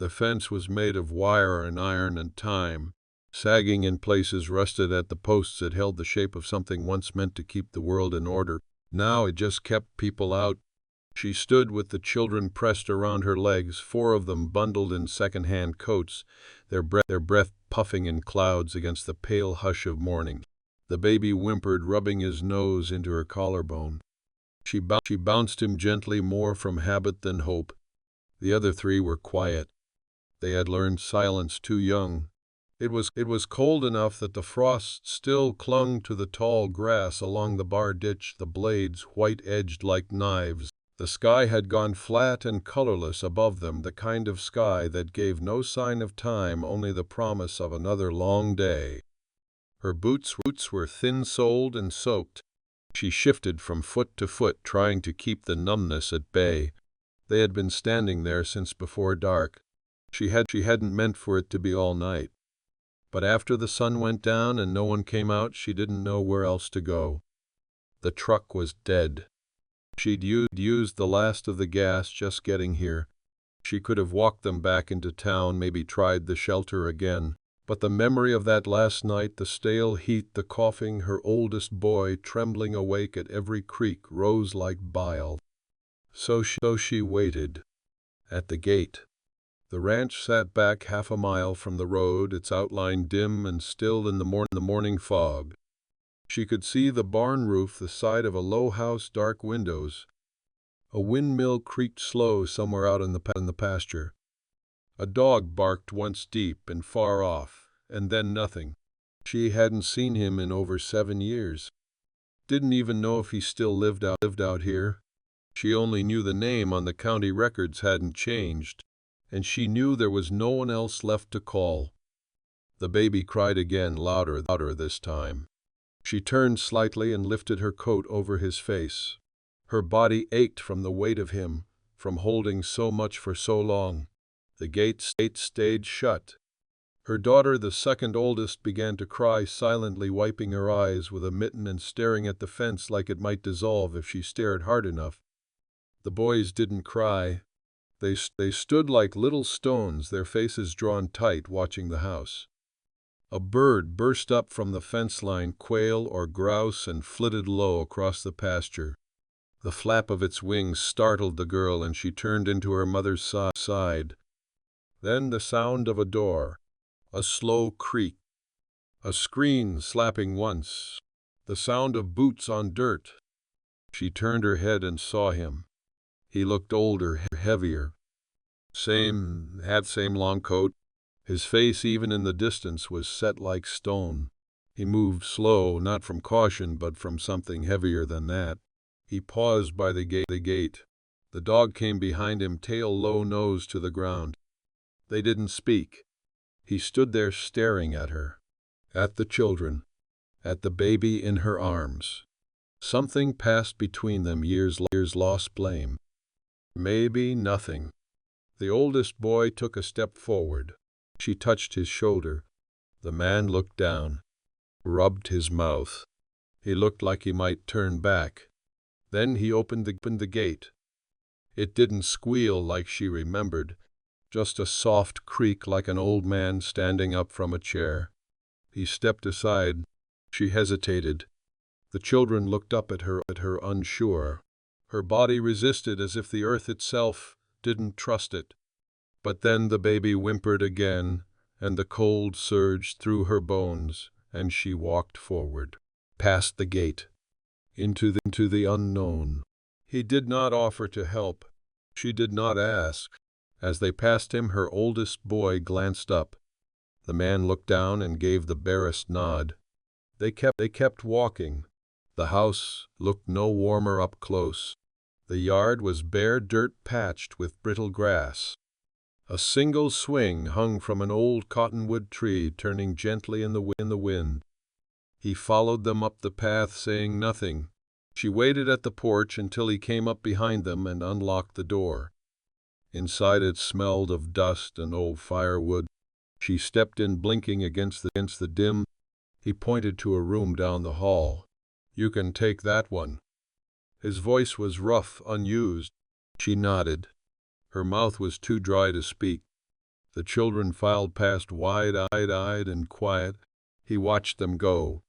The fence was made of wire and iron and time, sagging in places, rusted at the posts. It held the shape of something once meant to keep the world in order. Now it just kept people out. She stood with the children pressed around her legs, 4 of them bundled in second-hand coats, their breath puffing in clouds against the pale hush of morning. The baby whimpered, rubbing his nose into her collarbone. She bounced him gently, more from habit than hope. The other 3 were quiet. They had learned silence too young. It was cold enough that the frost still clung to the tall grass along the bar ditch, the blades white-edged like knives. The sky had gone flat and colorless above them, the kind of sky that gave no sign of time, only the promise of another long day. Her boots were thin-soled and soaked. She shifted from foot to foot, trying to keep the numbness at bay. They had been standing there since before dark. She hadn't meant for it to be all night. But after the sun went down and no one came out, she didn't know where else to go. The truck was dead. She'd used the last of the gas just getting here. She could have walked them back into town, maybe tried the shelter again. But the memory of that last night, the stale heat, the coughing, her oldest boy trembling awake at every creak, rose like bile. So she waited. At the gate. The ranch sat back half a mile from the road, its outline dim and still in the morning fog. She could see the barn roof, the side of a low house, dark windows. A windmill creaked slow somewhere out in the pasture. A dog barked once deep and far off, and then nothing. She hadn't seen him in over 7 years. Didn't even know if he still lived out here. She only knew the name on the county records hadn't changed, and she knew there was no one else left to call. The baby cried again, louder this time. She turned slightly and lifted her coat over his face. Her body ached from the weight of him, from holding so much for so long. The gate stayed shut. Her daughter, the second oldest, began to cry silently, wiping her eyes with a mitten and staring at the fence like it might dissolve if she stared hard enough. The boys didn't cry. They stood like little stones, their faces drawn tight, watching the house. A bird burst up from the fence line, quail or grouse, and flitted low across the pasture. The flap of its wings startled the girl, and she turned into her mother's side. Then the sound of a door, a slow creak, a screen slapping once, the sound of boots on dirt. She turned her head and saw him. He looked older, heavier. Same hat, same long coat. His face, even in the distance, was set like stone. He moved slow, not from caution, but from something heavier than that. He paused by the gate. The dog came behind him, tail low, nose to the ground. They didn't speak. He stood there staring at her, at the children, at the baby in her arms. Something passed between them, years lost blame. Maybe nothing. The oldest boy took a step forward. She touched his shoulder. The man looked down, rubbed his mouth. He looked like he might turn back. Then he opened the gate. It didn't squeal like she remembered, just a soft creak like an old man standing up from a chair. He stepped aside. She hesitated. The children looked up at her unsure. Her body resisted as if the earth itself didn't trust it. But then the baby whimpered again, and the cold surged through her bones, and she walked forward, past the gate, into the unknown. He did not offer to help. She did not ask. As they passed him, her oldest boy glanced up. The man looked down and gave the barest nod. They kept walking. The house looked no warmer up close. The yard was bare dirt patched with brittle grass. A single swing hung from an old cottonwood tree, turning gently in the wind. He followed them up the path, saying nothing. She waited at the porch until he came up behind them and unlocked the door. Inside it smelled of dust and old firewood. She stepped in, blinking against the dim. He pointed to a room down the hall. "You can take that one." His voice was rough, unused. She nodded. Her mouth was too dry to speak. The children filed past wide-eyed and quiet. He watched them go,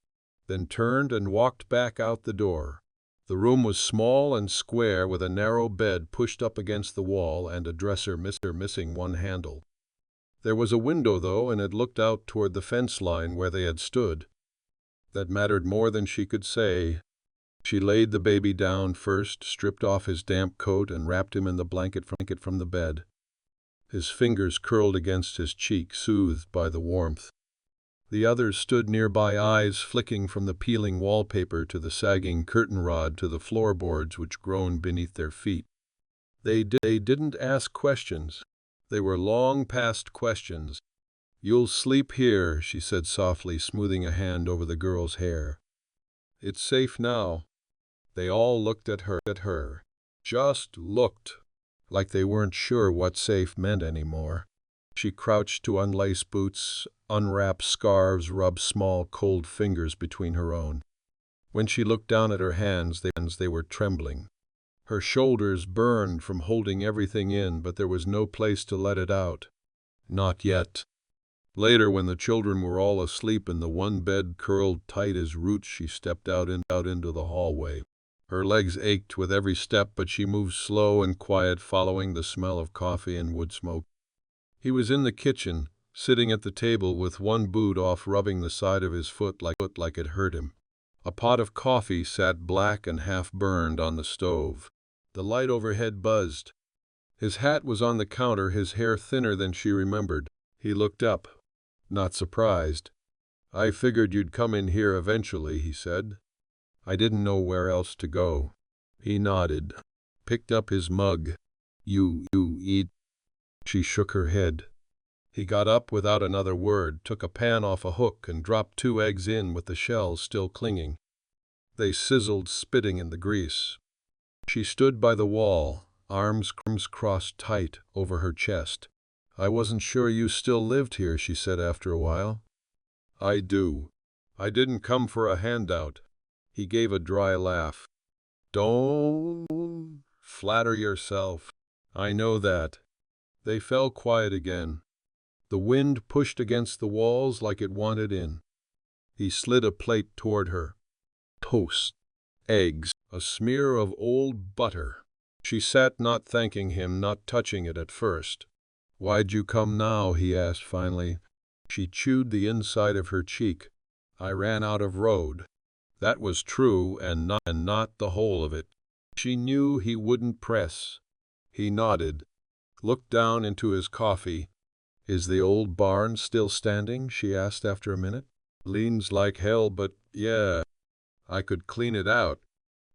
then turned and walked back out the door. The room was small and square, with a narrow bed pushed up against the wall and a dresser missing one handle. There was a window, though, and it looked out toward the fence line where they had stood. That mattered more than she could say. She laid the baby down first, stripped off his damp coat, and wrapped him in the blanket from the bed. His fingers curled against his cheek, soothed by the warmth. The others stood nearby, eyes flicking from the peeling wallpaper to the sagging curtain rod to the floorboards which groaned beneath their feet. They didn't ask questions. They were long past questions. "You'll sleep here," she said softly, smoothing a hand over the girl's hair. "It's safe now." They all looked at her. Just looked, like they weren't sure what safe meant anymore. She crouched to unlace boots, unwrap scarves, rub small cold fingers between her own. When she looked down at her hands, they were trembling. Her shoulders burned from holding everything in, but there was no place to let it out. Not yet. Later, when the children were all asleep and the one bed curled tight as roots, she stepped out into the hallway. Her legs ached with every step, but she moved slow and quiet, following the smell of coffee and wood smoke. He was in the kitchen, sitting at the table with one boot off, rubbing the side of his foot like it hurt him. A pot of coffee sat black and half-burned on the stove. The light overhead buzzed. His hat was on the counter, his hair thinner than she remembered. He looked up, not surprised. "I figured you'd come in here eventually," he said. "I didn't know where else to go." He nodded, picked up his mug. You eat?" She shook her head. He got up without another word, took a pan off a hook, and dropped 2 eggs in with the shells still clinging. They sizzled, spitting in the grease. She stood by the wall, arms crossed tight over her chest. "I wasn't sure you still lived here," she said after a while. "I do. I didn't come for a handout." He gave a dry laugh. "Don't flatter yourself. I know that." They fell quiet again. The wind pushed against the walls like it wanted in. He slid a plate toward her. Toast, eggs, a smear of old butter. She sat, not thanking him, not touching it at first. "Why'd you come now?" he asked finally. She chewed the inside of her cheek. "I ran out of road." That was true, and not the whole of it. She knew he wouldn't press. He nodded, looked down into his coffee. "Is the old barn still standing?" she asked after a minute. "Leans like hell, but yeah, I could clean it out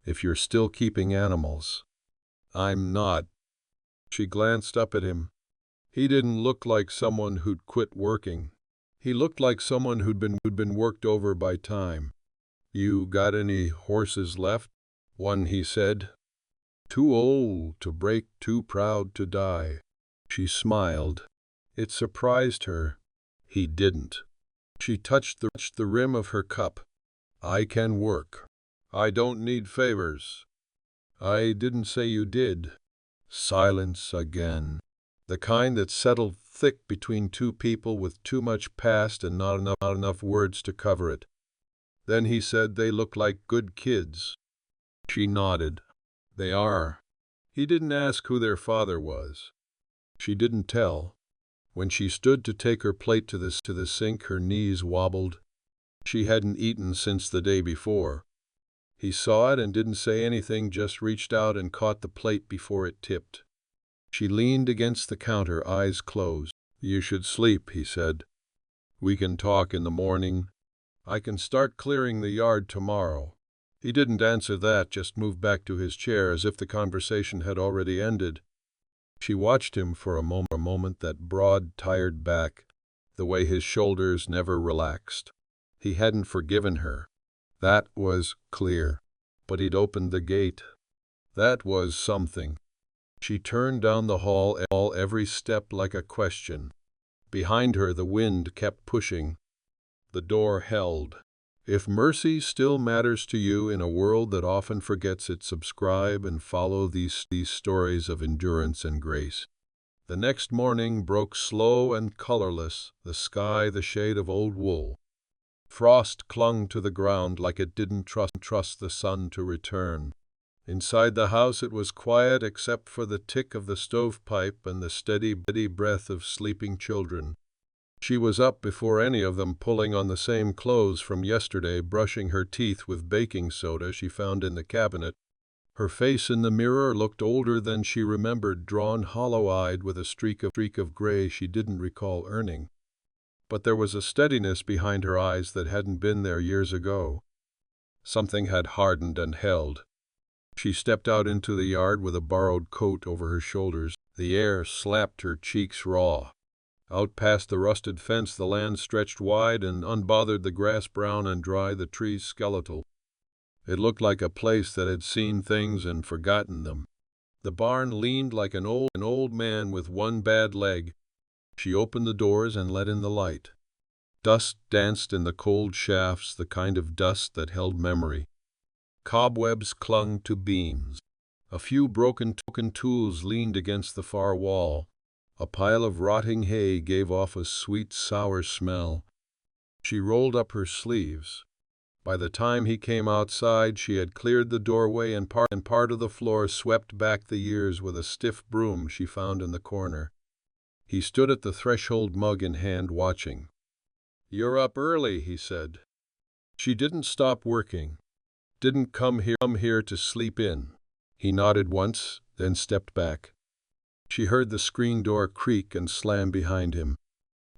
if you're still keeping animals." "I'm not." She glanced up at him. He didn't look like someone who'd quit working. He looked like someone who'd been worked over by time. "You got any horses left?" "One," he said. "Too old to break, too proud to die." She smiled. It surprised her. He didn't. She touched the rim of her cup. "I can work. I don't need favors." "I didn't say you did." Silence again. The kind that settled thick between two people with too much past and not enough words to cover it. Then he said, "They look like good kids." She nodded. "They are." He didn't ask who their father was. She didn't tell. When she stood to take her plate to the sink, her knees wobbled. She hadn't eaten since the day before. He saw it and didn't say anything, just reached out and caught the plate before it tipped. She leaned against the counter, eyes closed. "You should sleep," he said. "We can talk in the morning. I can start clearing the yard tomorrow." He didn't answer that, just moved back to his chair as if the conversation had already ended. She watched him for a moment, that broad, tired back, the way his shoulders never relaxed. He hadn't forgiven her. That was clear. But he'd opened the gate. That was something. She turned down the hall, every step like a question. Behind her, the wind kept pushing. The door held. If mercy still matters to you in a world that often forgets it, subscribe and follow these stories of endurance and grace. The next morning broke slow and colorless, the sky the shade of old wool. Frost clung to the ground like it didn't trust the sun to return. Inside the house it was quiet except for the tick of the stovepipe and the steady breath of sleeping children. She was up before any of them, pulling on the same clothes from yesterday, brushing her teeth with baking soda she found in the cabinet. Her face in the mirror looked older than she remembered, drawn hollow-eyed with a streak of gray she didn't recall earning. But there was a steadiness behind her eyes that hadn't been there years ago. Something had hardened and held. She stepped out into the yard with a borrowed coat over her shoulders. The air slapped her cheeks raw. Out past the rusted fence the land stretched wide and unbothered, the grass brown and dry, the trees skeletal. It looked like a place that had seen things and forgotten them. The barn leaned like an old man with one bad leg. She opened the doors and let in the light. Dust danced in the cold shafts, the kind of dust that held memory. Cobwebs clung to beams. A few broken tools leaned against the far wall. A pile of rotting hay gave off a sweet, sour smell. She rolled up her sleeves. By the time he came outside, she had cleared the doorway and part of the floor, swept back the years with a stiff broom she found in the corner. He stood at the threshold, mug in hand, watching. "You're up early," he said. She didn't stop working. "Didn't come here to sleep in." He nodded once, then stepped back. She heard the screen door creak and slam behind him.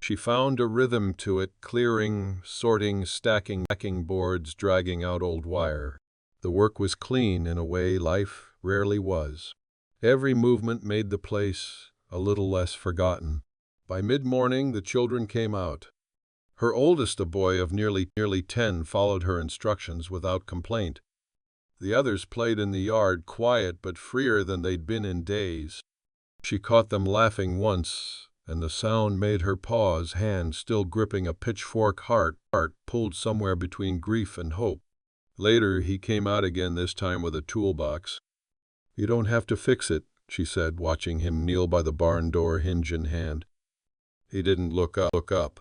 She found a rhythm to it, clearing, sorting, stacking boards, dragging out old wire. The work was clean in a way life rarely was. Every movement made the place a little less forgotten. By mid-morning the children came out. Her oldest, a boy of nearly 10, followed her instructions without complaint. The others played in the yard, quiet but freer than they'd been in days. She caught them laughing once, and the sound made her pause, hand still gripping a pitchfork, heart pulled somewhere between grief and hope. Later he came out again, this time with a toolbox. "You don't have to fix it," she said, watching him kneel by the barn door, hinge in hand. He didn't look up.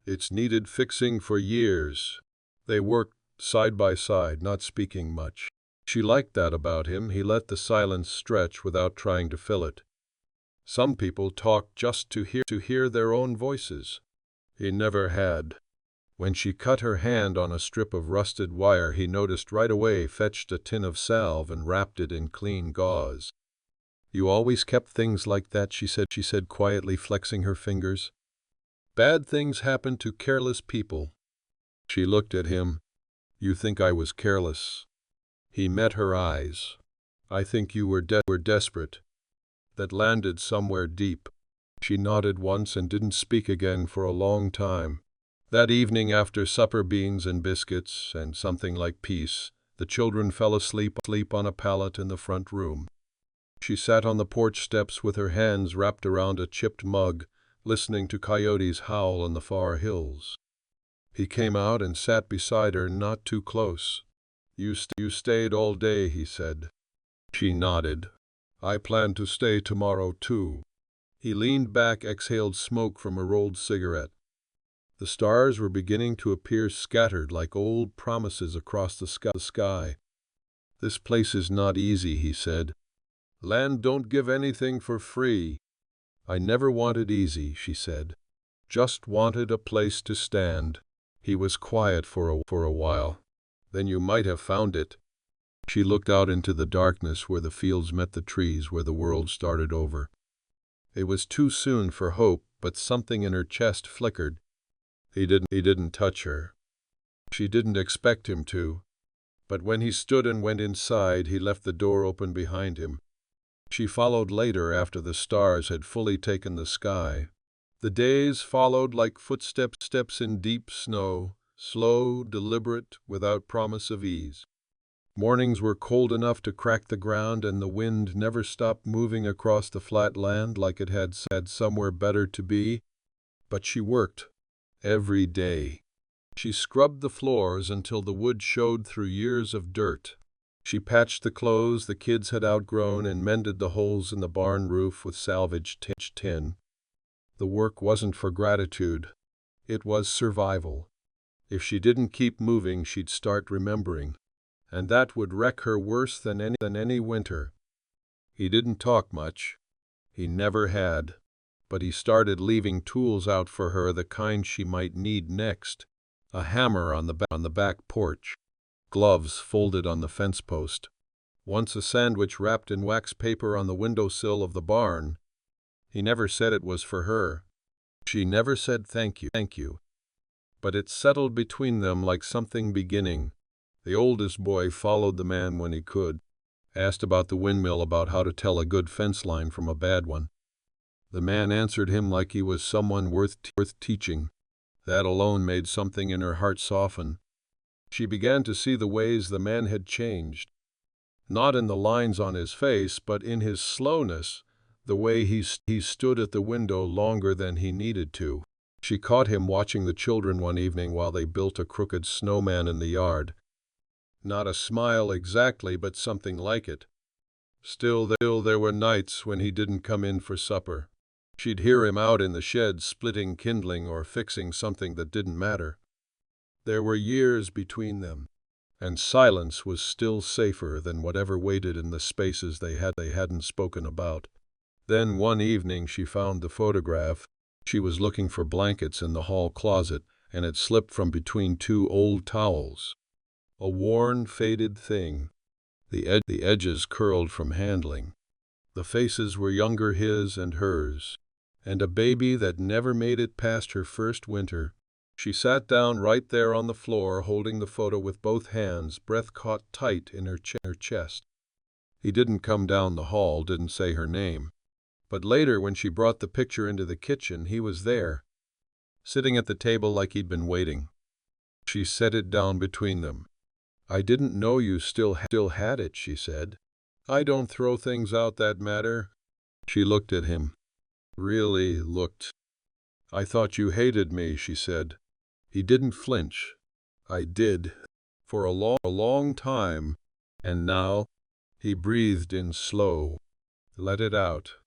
"It's needed fixing for years." They worked side by side, not speaking much. She liked that about him. He let the silence stretch without trying to fill it. Some people talked just to hear their own voices. He never had. When she cut her hand on a strip of rusted wire, he noticed right away, fetched a tin of salve and wrapped it in clean gauze. "You always kept things like that," she said quietly, flexing her fingers. "Bad things happen to careless people." She looked at him. "You think I was careless?" He met her eyes. "I think you were desperate." That landed somewhere deep. She nodded once and didn't speak again for a long time. That evening, after supper, beans and biscuits and something like peace, the children fell asleep on a pallet in the front room. She sat on the porch steps with her hands wrapped around a chipped mug, listening to coyotes howl in the far hills. He came out and sat beside her, not too close. You stayed all day," he said. She nodded. "I plan to stay tomorrow, too." He leaned back, exhaled smoke from a rolled cigarette. The stars were beginning to appear, scattered like old promises across the sky. "This place is not easy," he said. "Land don't give anything for free." "I never wanted easy," she said. "Just wanted a place to stand." He was quiet for a while. "Then you might have found it." She looked out into the darkness where the fields met the trees, where the world started over. It was too soon for hope, but something in her chest flickered. He didn't touch her. She didn't expect him to. But when he stood and went inside, he left the door open behind him. She followed later, after the stars had fully taken the sky. The days followed like footsteps in deep snow, slow, deliberate, without promise of ease. Mornings were cold enough to crack the ground, and the wind never stopped moving across the flat land like it had somewhere better to be. But she worked. Every day. She scrubbed the floors until the wood showed through years of dirt. She patched the clothes the kids had outgrown and mended the holes in the barn roof with salvaged tin. The work wasn't for gratitude. It was survival. If she didn't keep moving, she'd start remembering, and that would wreck her worse than any winter. He didn't talk much. He never had. But he started leaving tools out for her, the kind she might need next. A hammer on the back porch. Gloves folded on the fence post. Once a sandwich wrapped in wax paper on the windowsill of the barn. He never said it was for her. She never said thank you. But it settled between them like something beginning. The oldest boy followed the man when he could, asked about the windmill, about how to tell a good fence line from a bad one. The man answered him like he was someone worth teaching. That alone made something in her heart soften. She began to see the ways the man had changed. Not in the lines on his face, but in his slowness, the way he stood at the window longer than he needed to. She caught him watching the children one evening while they built a crooked snowman in the yard. Not a smile exactly, but something like it. Still, there were nights when he didn't come in for supper. She'd hear him out in the shed splitting kindling or fixing something that didn't matter. There were years between them, and silence was still safer than whatever waited in the spaces they hadn't spoken about. Then one evening she found the photograph. She was looking for blankets in the hall closet, and it slipped from between two old towels. A worn, faded thing. The edges curled from handling. The faces were younger, his and hers, and a baby that never made it past her first winter. She sat down right there on the floor, holding the photo with both hands, breath caught tight in her chest. He didn't come down the hall, didn't say her name. But later, when she brought the picture into the kitchen, he was there, sitting at the table like he'd been waiting. She set it down between them. "I didn't know you still had it," she said. "I don't throw things out that matter." She looked at him. Really looked. "I thought you hated me," she said. He didn't flinch. "I did. For a long time. And now," he breathed in slow, "let it out.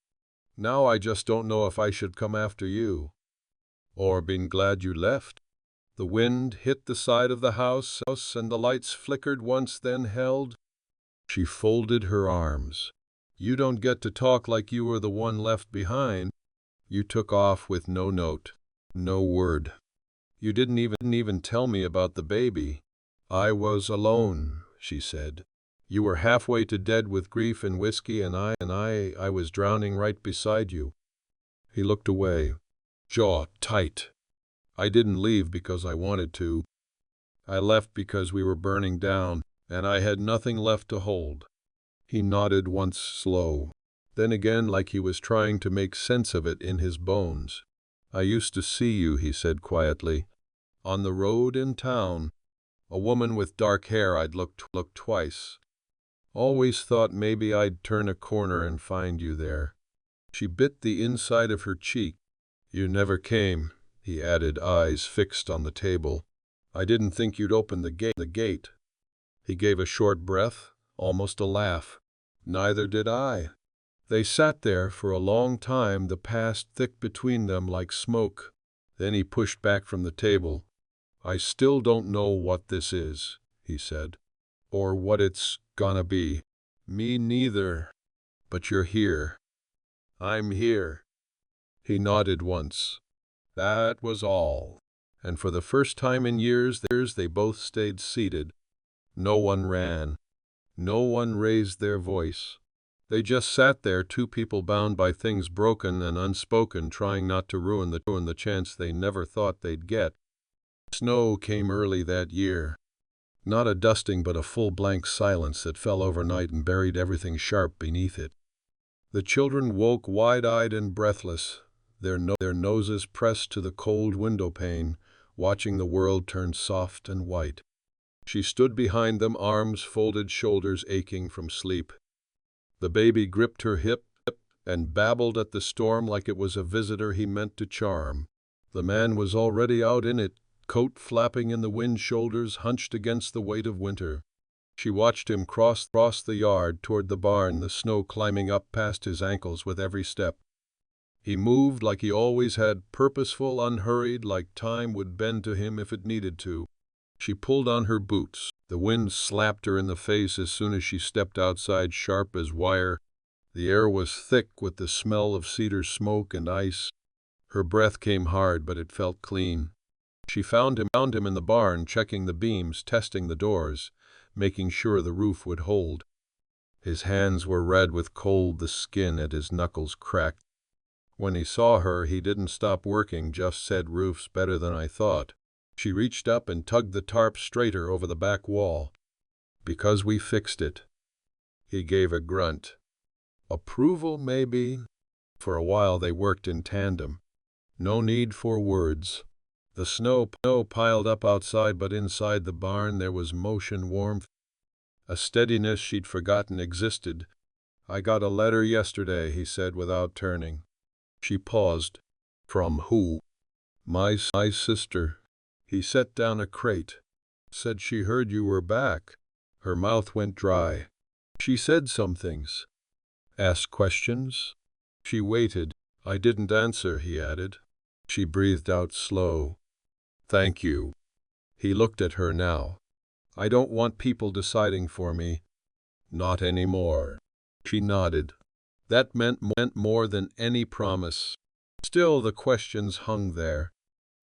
Now I just don't know if I should come after you. Or been glad you left." The wind hit the side of the house, and the lights flickered once, then held. She folded her arms. "You don't get to talk like you were the one left behind. You took off with no note, no word. You didn't even tell me about the baby." "I was alone," she said. "You were halfway to dead with grief and whiskey, and I was drowning right beside you." He looked away, jaw tight. "I didn't leave because I wanted to. I left because we were burning down, and I had nothing left to hold." He nodded once, slow. Then again, like he was trying to make sense of it in his bones. "I used to see you," he said quietly, "on the road in town. A woman with dark hair. I'd looked twice. Always thought maybe I'd turn a corner and find you there." She bit the inside of her cheek. "You never came," he added, eyes fixed on the table. "I didn't think you'd open the gate." He gave a short breath, almost a laugh. "Neither did I." They sat there for a long time, the past thick between them like smoke. Then he pushed back from the table. "I still don't know what this is," he said, "or what it's gonna be." "Me neither. But you're here." "I'm here." He nodded once. That was all. And for the first time in years, they both stayed seated. No one ran. No one raised their voice. They just sat there, two people bound by things broken and unspoken, trying not to ruin the chance they never thought they'd get. Snow came early that year. Not a dusting, but a full blank silence that fell overnight and buried everything sharp beneath it. The children woke wide-eyed and breathless, their noses pressed to the cold window pane, watching the world turn soft and white. She stood behind them, arms folded, shoulders aching from sleep. The baby gripped her hip and babbled at the storm like it was a visitor he meant to charm. The man was already out in it, coat flapping in the wind, shoulders hunched against the weight of winter. She watched him cross the yard toward the barn, the snow climbing up past his ankles with every step. He moved like he always had, purposeful, unhurried, like time would bend to him if it needed to. She pulled on her boots. The wind slapped her in the face as soon as she stepped outside, sharp as wire. The air was thick with the smell of cedar smoke and ice. Her breath came hard, but it felt clean. She found him in the barn, checking the beams, testing the doors, making sure the roof would hold. His hands were red with cold, the skin at his knuckles cracked. When he saw her, he didn't stop working, just said, "Roof's better than I thought." She reached up and tugged the tarp straighter over the back wall. "Because we fixed it." He gave a grunt. Approval, maybe? For a while they worked in tandem. No need for words. The snow piled up outside, but inside the barn there was motion, warmth, a steadiness she'd forgotten existed. "I got a letter yesterday," he said without turning. She paused. "From who?" My sister." He set down a crate. "Said she heard you were back." Her mouth went dry. "She said some things." "Asked questions?" She waited. "I didn't answer," he added. She breathed out slow. "Thank you." He looked at her now. "I don't want people deciding for me." "Not anymore." She nodded. That meant more than any promise. Still, the questions hung there.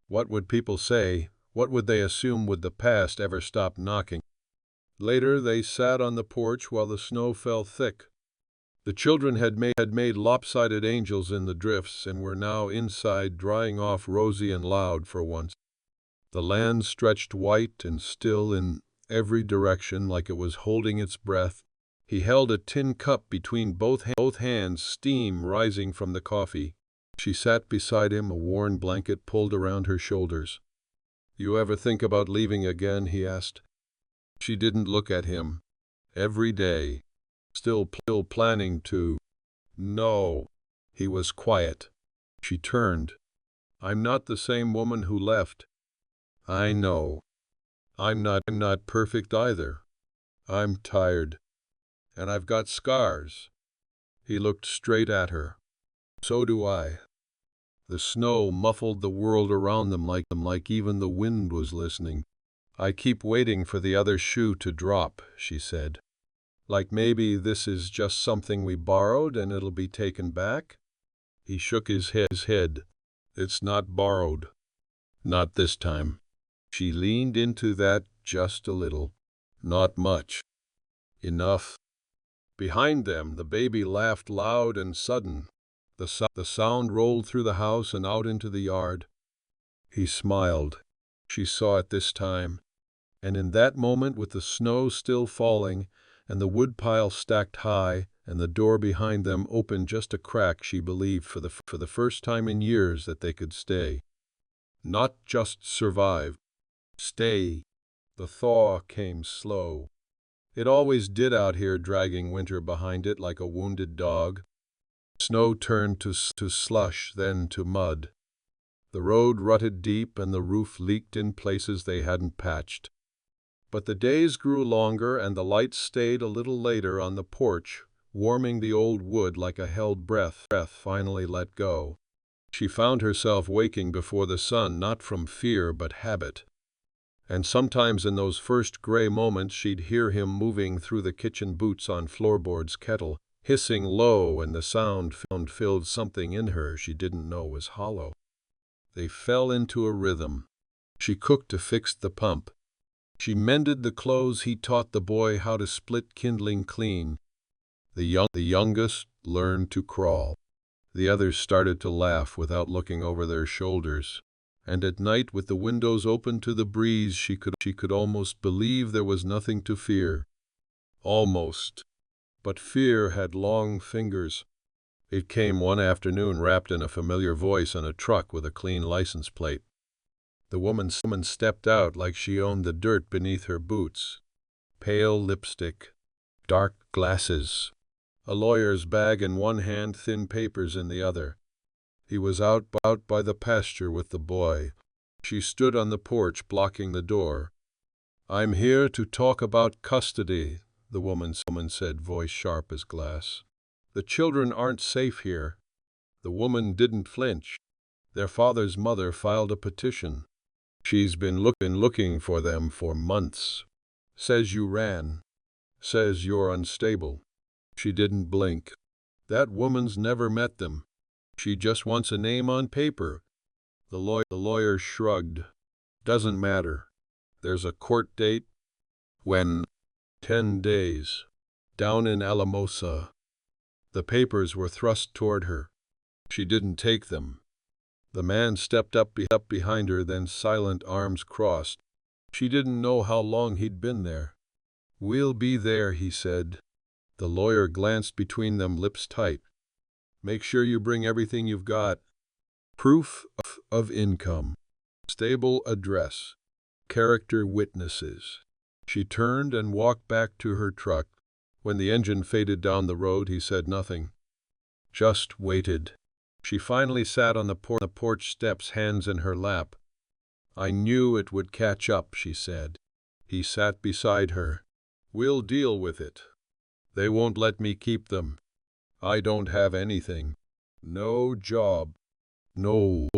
What would people say? What would they assume? Would the past ever stop knocking? Later they sat on the porch while the snow fell thick. The children had made lopsided angels in the drifts and were now inside, drying off rosy and loud for once. The land stretched white and still in every direction, like it was holding its breath. He held a tin cup between both hands, steam rising from the coffee. She sat beside him, a worn blanket pulled around her shoulders. "You ever think about leaving again?" he asked. She didn't look at him. "Every day. Still planning to." "No." He was quiet. She turned. "I'm not the same woman who left." "I know. I'm not perfect either. I'm tired. And I've got scars." He looked straight at her. "So do I." The snow muffled the world around them like even the wind was listening. "I keep waiting for the other shoe to drop," she said. "Like maybe this is just something we borrowed and it'll be taken back?" He shook his head. "It's not borrowed. Not this time." She leaned into that just a little. "Not much." "Enough." Behind them, the baby laughed loud and sudden. The sound rolled through the house and out into the yard. He smiled. She saw it this time. And in that moment, with the snow still falling, and the woodpile stacked high, and the door behind them open just a crack, she believed for the first time in years that they could stay. Not just survive. Stay. The thaw came slow. It always did out here, dragging winter behind it like a wounded dog. Snow turned to slush, then to mud. The road rutted deep and the roof leaked in places they hadn't patched. But the days grew longer and the lights stayed a little later on the porch, warming the old wood like a held breath finally let go. She found herself waking before the sun, not from fear but habit. And sometimes in those first gray moments she'd hear him moving through the kitchen, boots on floorboards, kettle hissing low, and the sound filled something in her she didn't know was hollow. They fell into a rhythm. She cooked to fix the pump. She mended the clothes he taught the boy how to split kindling clean. The youngest learned to crawl. The others started to laugh without looking over their shoulders. And at night, with the windows open to the breeze, she could almost believe there was nothing to fear. Almost. But fear had long fingers. It came one afternoon wrapped in a familiar voice on a truck with a clean license plate. The woman stepped out like she owned the dirt beneath her boots. Pale lipstick, dark glasses, a lawyer's bag in one hand, thin papers in the other. He was out by the pasture with the boy. She stood on the porch blocking the door. "I'm here to talk about custody," the woman said, voice sharp as glass. "The children aren't safe here." The woman didn't flinch. "Their father's mother filed a petition. She's been looking for them for months. Says you ran. Says you're unstable." She didn't blink. "That woman's never met them. She just wants a name on paper." The lawyer shrugged. "Doesn't matter. There's a court date." "When?" "10 days. Down in Alamosa." The papers were thrust toward her. She didn't take them. The man stepped up behind her, then silent, arms crossed. She didn't know how long he'd been there. "We'll be there," he said. The lawyer glanced between them, lips tight. "Make sure you bring everything you've got. Proof of income. Stable address. Character witnesses." She turned and walked back to her truck. When the engine faded down the road, he said nothing. Just waited. She finally sat on the porch steps, hands in her lap. "I knew it would catch up," she said. He sat beside her. "We'll deal with it. They won't let me keep them. I don't have anything. No job. No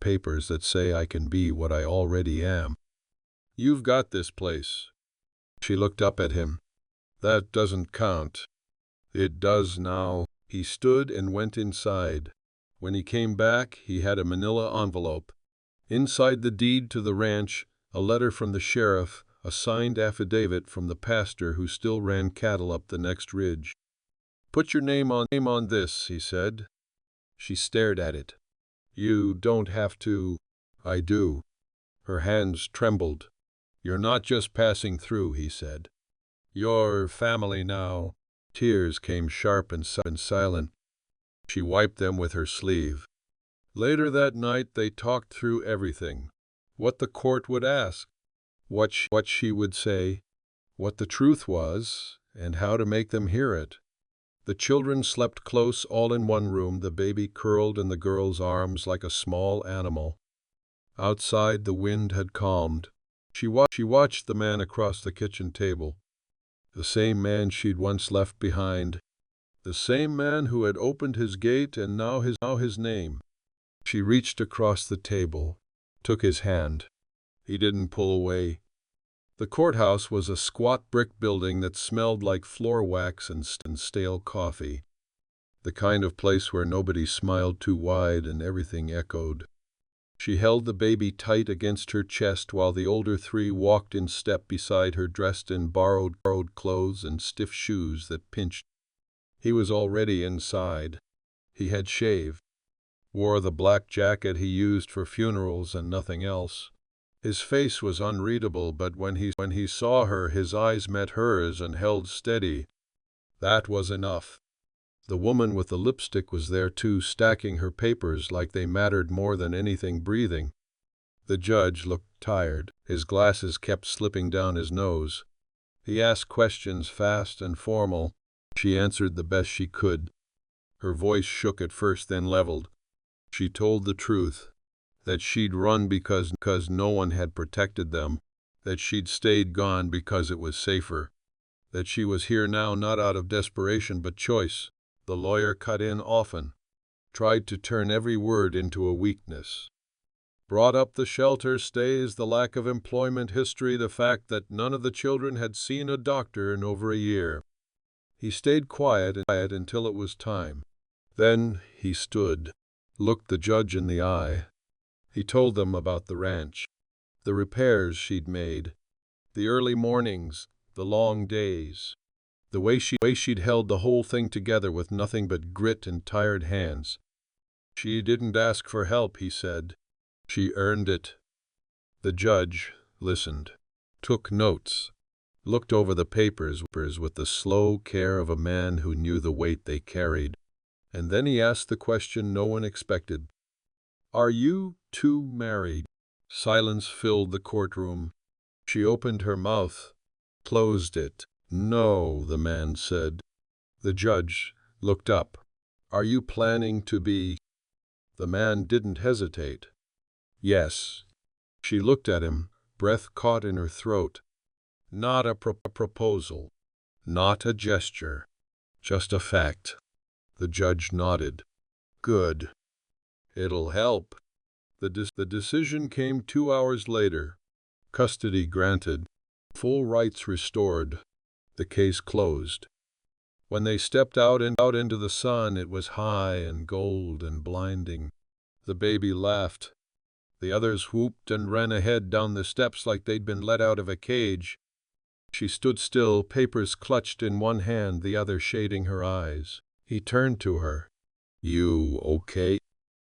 papers that say I can be what I already am. You've got this place." She looked up at him. "That doesn't count." "It does now." He stood and went inside. When he came back, he had a manila envelope. Inside the deed to the ranch, a letter from the sheriff, a signed affidavit from the pastor who still ran cattle up the next ridge. "Put your name on this," he said. She stared at it. "You don't have to." "I do." Her hands trembled. "You're not just passing through," he said. "You're family now." Tears came sharp and silent. She wiped them with her sleeve. Later that night they talked through everything. What the court would ask, what she would say, what the truth was, and how to make them hear it. The children slept close, all in one room, the baby curled in the girl's arms like a small animal. Outside, the wind had calmed. She watched the man across the kitchen table. The same man she'd once left behind. The same man who had opened his gate and now his name. She reached across the table, took his hand. He didn't pull away. The courthouse was a squat brick building that smelled like floor wax and stale coffee. The kind of place where nobody smiled too wide and everything echoed. She held the baby tight against her chest while the older three walked in step beside her, dressed in borrowed clothes and stiff shoes that pinched. He was already inside. He had shaved, wore the black jacket he used for funerals and nothing else. His face was unreadable, but when he saw her, his eyes met hers and held steady. That was enough. The woman with the lipstick was there too, stacking her papers like they mattered more than anything breathing. The judge looked tired. His glasses kept slipping down his nose. He asked questions fast and formal. She answered the best she could. Her voice shook at first, then leveled. She told the truth. That she'd run because no one had protected them. That she'd stayed gone because it was safer. That she was here now not out of desperation but choice. The lawyer cut in often. Tried to turn every word into a weakness. Brought up the shelter stays, the lack of employment history, the fact that none of the children had seen a doctor in over a year. He stayed quiet until it was time. Then he stood, looked the judge in the eye. He told them about the ranch, the repairs she'd made, the early mornings, the long days, the way she'd held the whole thing together with nothing but grit and tired hands. She didn't ask for help, he said. She earned it. The judge listened, took notes, looked over the papers with the slow care of a man who knew the weight they carried. And then he asked the question no one expected. "Are you two married?" Silence filled the courtroom. She opened her mouth, closed it. "No," the man said. The judge looked up. "Are you planning to be?" The man didn't hesitate. "Yes." She looked at him, breath caught in her throat. Not a proposal. Not a gesture. Just a fact. The judge nodded. Good. It'll help. The decision came 2 hours later. Custody granted. Full rights restored. The case closed. When they stepped out into the sun, it was high and gold and blinding. The baby laughed. The others whooped and ran ahead down the steps like they'd been let out of a cage. She stood still, papers clutched in one hand, the other shading her eyes. He turned to her. You okay?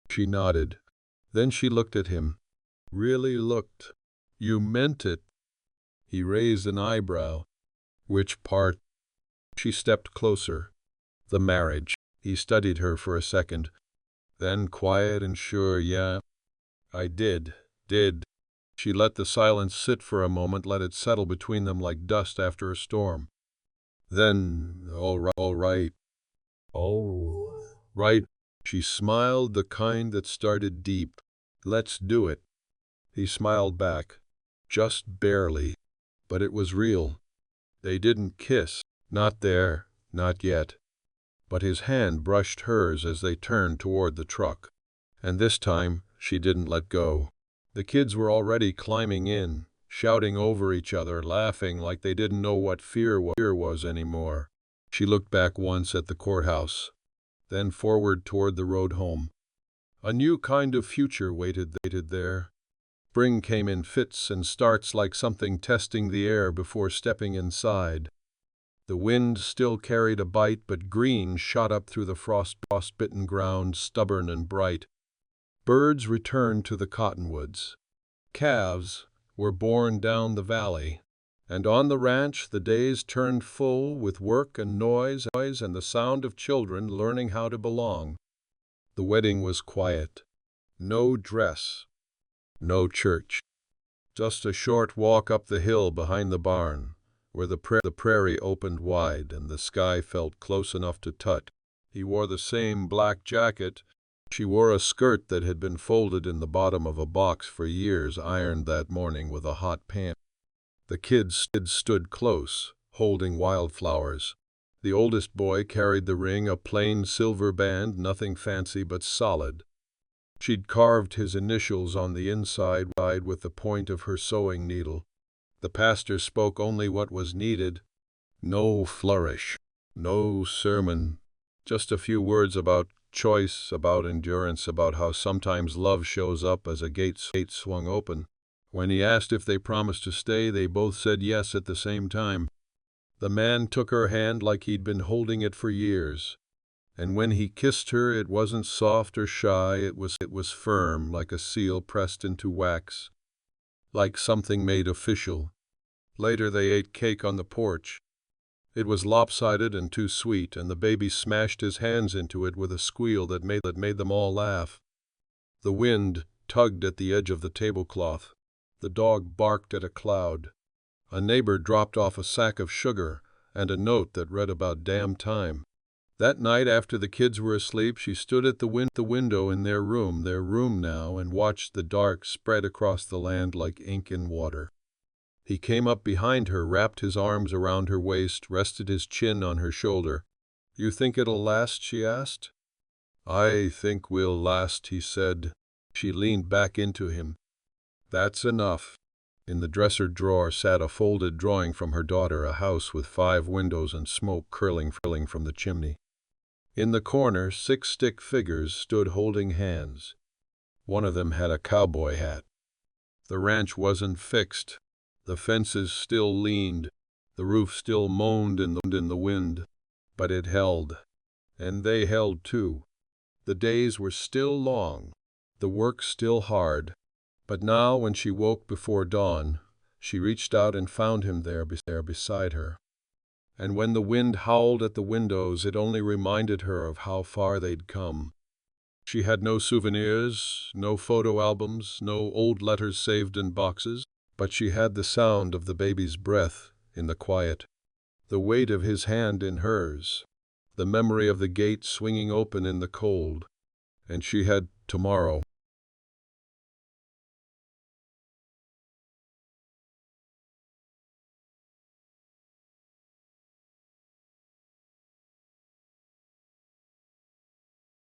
She nodded. Then she looked at him. Really looked. You meant it. He raised an eyebrow. Which part? She stepped closer. The marriage. He studied her for a second. Then quiet and sure, yeah. I did. She let the silence sit for a moment, let it settle between them like dust after a storm. Then, all right. She smiled, the kind that started deep. Let's do it. He smiled back. Just barely. But it was real. They didn't kiss. Not there. Not yet. But his hand brushed hers as they turned toward the truck. And this time, she didn't let go. The kids were already climbing in, shouting over each other, laughing like they didn't know what fear was anymore. She looked back once at the courthouse, then forward toward the road home. A new kind of future waited there. Spring came in fits and starts, like something testing the air before stepping inside. The wind still carried a bite, but green shot up through the frost-bitten ground, stubborn and bright. Birds returned to the cottonwoods. Calves were born down the valley. And on the ranch the days turned full with work and noise and the sound of children learning how to belong. The wedding was quiet. No dress. No church. Just a short walk up the hill behind the barn, where the prairie opened wide and the sky felt close enough to touch. He wore the same black jacket. She wore a skirt that had been folded in the bottom of a box for years, ironed that morning with a hot pan. The kids stood close, holding wildflowers. The oldest boy carried the ring, a plain silver band, nothing fancy but solid. She'd carved his initials on the inside with the point of her sewing needle. The pastor spoke only what was needed. No flourish, no sermon, just a few words about choice, about endurance, about how sometimes love shows up as a gate swung open. When he asked if they promised to stay, they both said yes at the same time. The man took her hand like he'd been holding it for years. And when he kissed her, it wasn't soft or shy, it was firm, like a seal pressed into wax, like something made official. Later they ate cake on the porch. It was lopsided and too sweet, and the baby smashed his hands into it with a squeal that made them all laugh. The wind tugged at the edge of the tablecloth. The dog barked at a cloud. A neighbor dropped off a sack of sugar and a note that read about damn time. That night, after the kids were asleep, she stood at the window in their room now, and watched the dark spread across the land like ink in water. He came up behind her, wrapped his arms around her waist, rested his chin on her shoulder. You think it'll last? She asked. I think we'll last, he said. She leaned back into him. That's enough. In the dresser drawer sat a folded drawing from her daughter, a house with 5 windows and smoke curling from the chimney. In the corner, 6 stick figures stood holding hands. One of them had a cowboy hat. The ranch wasn't fixed. The fences still leaned. The roof still moaned in the wind. But it held. And they held too. The days were still long. The work still hard. But now, when she woke before dawn, she reached out and found him there beside her. And when the wind howled at the windows, it only reminded her of how far they'd come. She had no souvenirs, no photo albums, no old letters saved in boxes, but she had the sound of the baby's breath in the quiet, the weight of his hand in hers, the memory of the gate swinging open in the cold. And she had tomorrow.